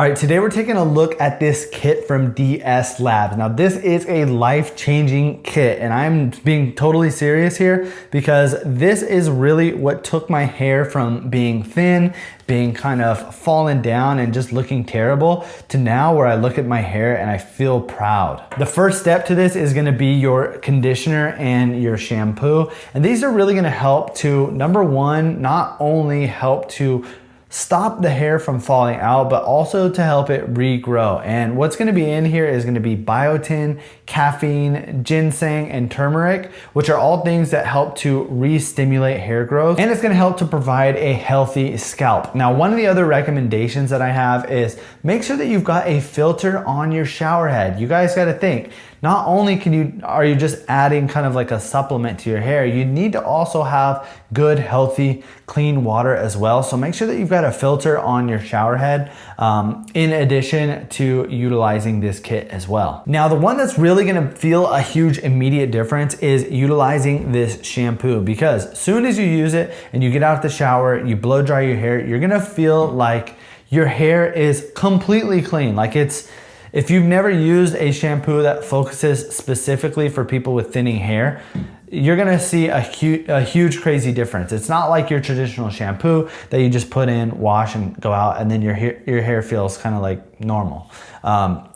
All right, today we're taking a look at this kit from DS Labs. Now this is a life-changing kit, and I'm being totally serious here because this is really what took my hair from being thin, being kind of fallen down and just looking terrible to now where I look at my hair and I feel proud. The first step to this is gonna be your conditioner and your shampoo. And these are really gonna help to, number one, not only help to stop the hair from falling out, but also to help it regrow. And what's gonna be in here is gonna be biotin, caffeine, ginseng, and turmeric, which are all things that help to re-stimulate hair growth. And it's gonna help to provide a healthy scalp. Now, one of the other recommendations that I have is make sure that you've got a filter on your shower head. You guys gotta think, not only are you just adding kind of like a supplement to your hair, you need to also have good, healthy, clean water as well. So make sure that you've got a filter on your shower head in addition to utilizing this kit as well. Now, the one that's really gonna feel a huge immediate difference is utilizing this shampoo, because as soon as you use it and you get out of the shower, you blow dry your hair, you're gonna feel like your hair is completely clean. Like if you've never used a shampoo that focuses specifically for people with thinning hair, you're gonna see a huge crazy difference. It's not like your traditional shampoo that you just put in, wash, and go out, and then your hair feels kind of like normal.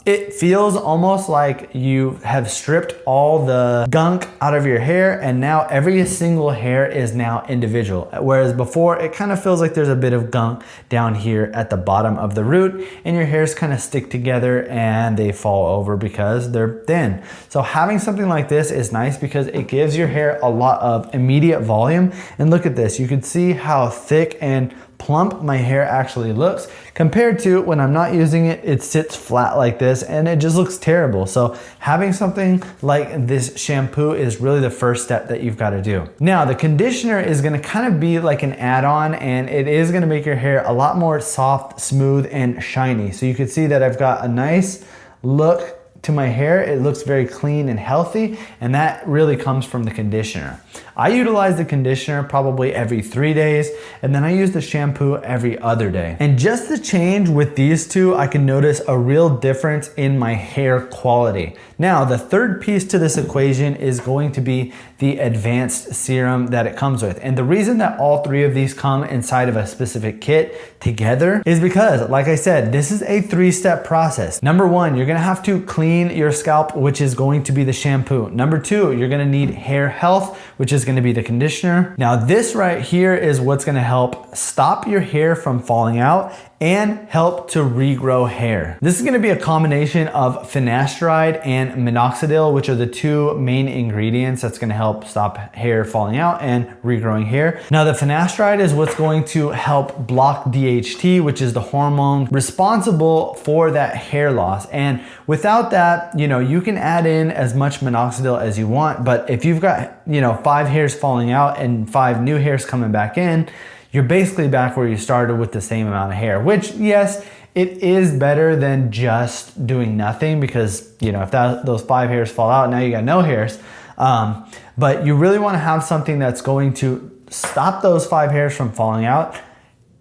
It feels almost like you have stripped all the gunk out of your hair, and now every single hair is now individual. Whereas before, it kind of feels like there's a bit of gunk down here at the bottom of the root, and your hairs kind of stick together and they fall over because they're thin. So having something like this is nice because it gives your hair a lot of immediate volume. And look at this, you can see how thick and plump my hair actually looks compared to when I'm not using it. It sits flat like this and it just looks terrible. So having something like this shampoo is really the first step that you've got to do. Now, the conditioner is going to kind of be like an add-on, and it is going to make your hair a lot more soft, smooth, and shiny. So you can see that I've got a nice look to my hair. It looks very clean and healthy, and that really comes from the conditioner. I utilize the conditioner probably every 3 days, and then I use the shampoo every other day. And just the change with these two, I can notice a real difference in my hair quality. Now, the third piece to this equation is going to be the advanced serum that it comes with. And the reason that all three of these come inside of a specific kit together is because, like I said, this is a 3-step process. Number one, you're gonna have to clean your scalp, which is going to be the shampoo. Number two, you're gonna need hair health, which is gonna be the conditioner. Now, this right here is what's gonna help stop your hair from falling out and help to regrow hair. This is gonna be a combination of finasteride and minoxidil, which are the two main ingredients that's gonna help stop hair falling out and regrowing hair. Now, the finasteride is what's going to help block DHT, which is the hormone responsible for that hair loss. And without that, you can add in as much minoxidil as you want, but if you've got, 5 hairs falling out and 5 new hairs coming back in, you're basically back where you started with the same amount of hair, which, yes, it is better than just doing nothing, because, if those 5 hairs fall out, now you got no hairs. But you really want to have something that's going to stop those 5 hairs from falling out.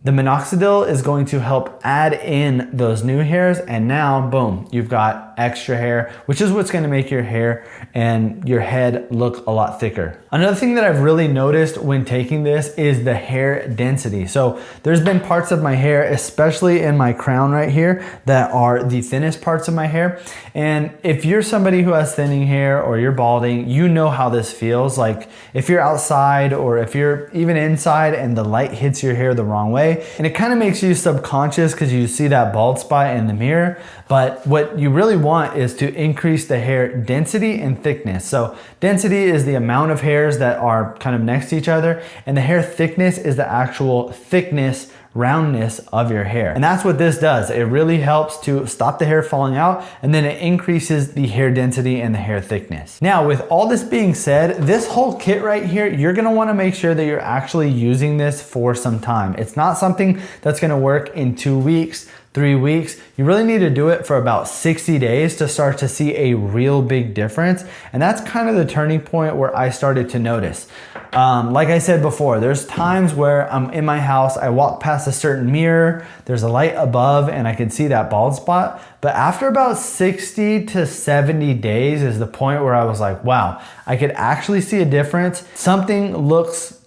The minoxidil is going to help add in those new hairs, and now, boom, you've got extra hair, which is what's gonna make your hair and your head look a lot thicker. Another thing that I've really noticed when taking this is the hair density. So there's been parts of my hair, especially in my crown right here, that are the thinnest parts of my hair. And if you're somebody who has thinning hair or you're balding, you know how this feels. Like if you're outside or if you're even inside and the light hits your hair the wrong way, and it kind of makes you subconscious because you see that bald spot in the mirror. But what you really want is to increase the hair density and thickness. So density is the amount of hairs that are kind of next to each other, and the hair thickness is the actual thickness, roundness of your hair. And that's what this does. It really helps to stop the hair falling out, and then it increases the hair density and the hair thickness. Now, with all this being said, this whole kit right here, you're gonna wanna make sure that you're actually using this for some time. It's not something that's gonna work in 2 weeks, 3 weeks. You really need to do it for about 60 days to start to see a real big difference. And that's kind of the turning point where I started to notice. Like I said before, there's times where I'm in my house, I walk past a certain mirror, there's a light above and I can see that bald spot. But after about 60 to 70 days is the point where I was like, wow, I could actually see a difference. Something looks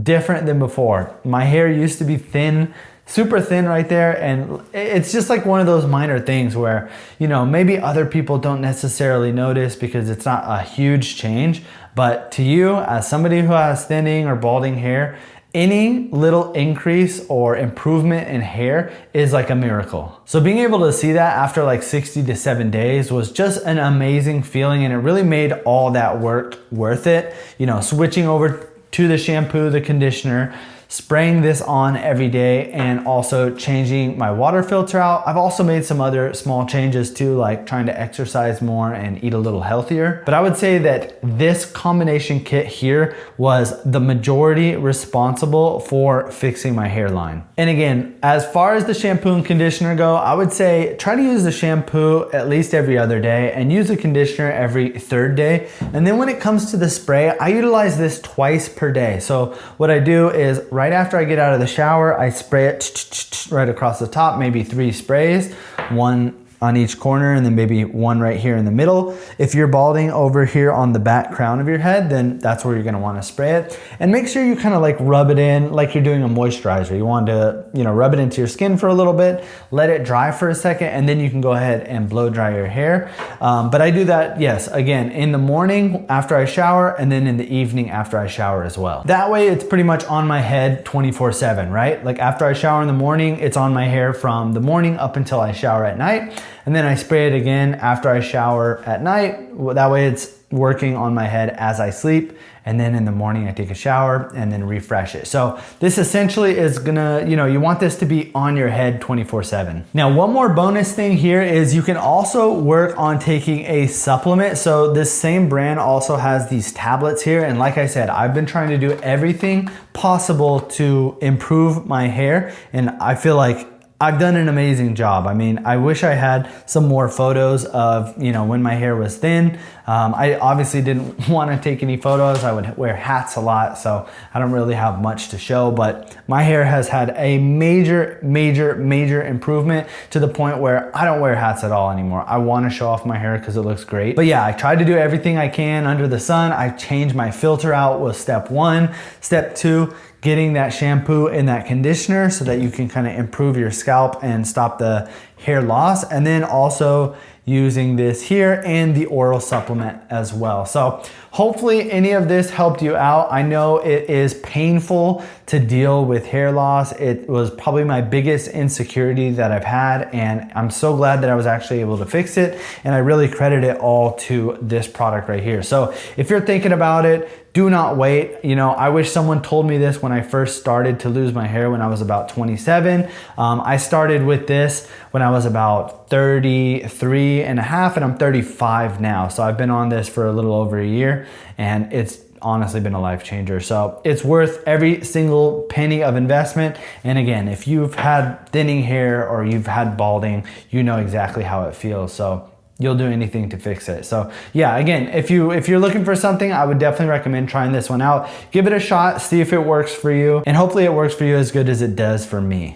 different than before. My hair used to be thin, super thin right there, and it's just like one of those minor things where, you know, maybe other people don't necessarily notice because it's not a huge change, but to you, as somebody who has thinning or balding hair, any little increase or improvement in hair is like a miracle. So being able to see that after like 60 to 7 days was just an amazing feeling, and it really made all that work worth it. You know, switching over to the shampoo, the conditioner, spraying this on every day, and also changing my water filter out. I've also made some other small changes too, like trying to exercise more and eat a little healthier. But I would say that this combination kit here was the majority responsible for fixing my hairline. And again, as far as the shampoo and conditioner go, I would say try to use the shampoo at least every other day and use the conditioner every third day. And then when it comes to the spray, I utilize this twice per day. So what I do is right after I get out of the shower, I spray it right across the top, maybe 3 sprays, 1 on each corner and then maybe 1 right here in the middle. If you're balding over here on the back crown of your head, then that's where you're gonna wanna spray it. And make sure you kind of like rub it in like you're doing a moisturizer. You want to, you know, rub it into your skin for a little bit, let it dry for a second, and then you can go ahead and blow dry your hair. But I do that, yes, again, in the morning after I shower, and then in the evening after I shower as well. That way it's pretty much on my head 24/7, right? Like after I shower in the morning, it's on my hair from the morning up until I shower at night. And then I spray it again after I shower at night. That way it's working on my head as I sleep. And then in the morning I take a shower and then refresh it. So this essentially is gonna, you know, you want this to be on your head 24/7. Now, one more bonus thing here is you can also work on taking a supplement. So this same brand also has these tablets here. And like I said, I've been trying to do everything possible to improve my hair. And I feel like I've done an amazing job. I mean, I wish I had some more photos of, you know, when my hair was thin. I obviously didn't want to take any photos. I would wear hats a lot, so I don't really have much to show, but my hair has had a major improvement to the point where I don't wear hats at all anymore. I want to show off my hair because it looks great. But yeah, I tried to do everything I can under the sun. I changed my filter out was step 1. Step 2, getting that shampoo and that conditioner so that you can kind of improve your scalp and stop the hair loss. And then also using this here and the oral supplement as well. So hopefully any of this helped you out. I know it is painful to deal with hair loss. It was probably my biggest insecurity that I've had, and I'm so glad that I was actually able to fix it. And I really credit it all to this product right here. So if you're thinking about it, do not wait. You know, I wish someone told me this when I first started to lose my hair when I was about 27. I started with this when I was about 33 and a half, and I'm 35 now. So I've been on this for a little over a year, and it's honestly been a life changer. So it's worth every single penny of investment. And again, if you've had thinning hair or you've had balding, you know exactly how it feels. So you'll do anything to fix it. So yeah, again, if you're looking for something, I would definitely recommend trying this one out. Give it a shot, see if it works for you, and hopefully it works for you as good as it does for me.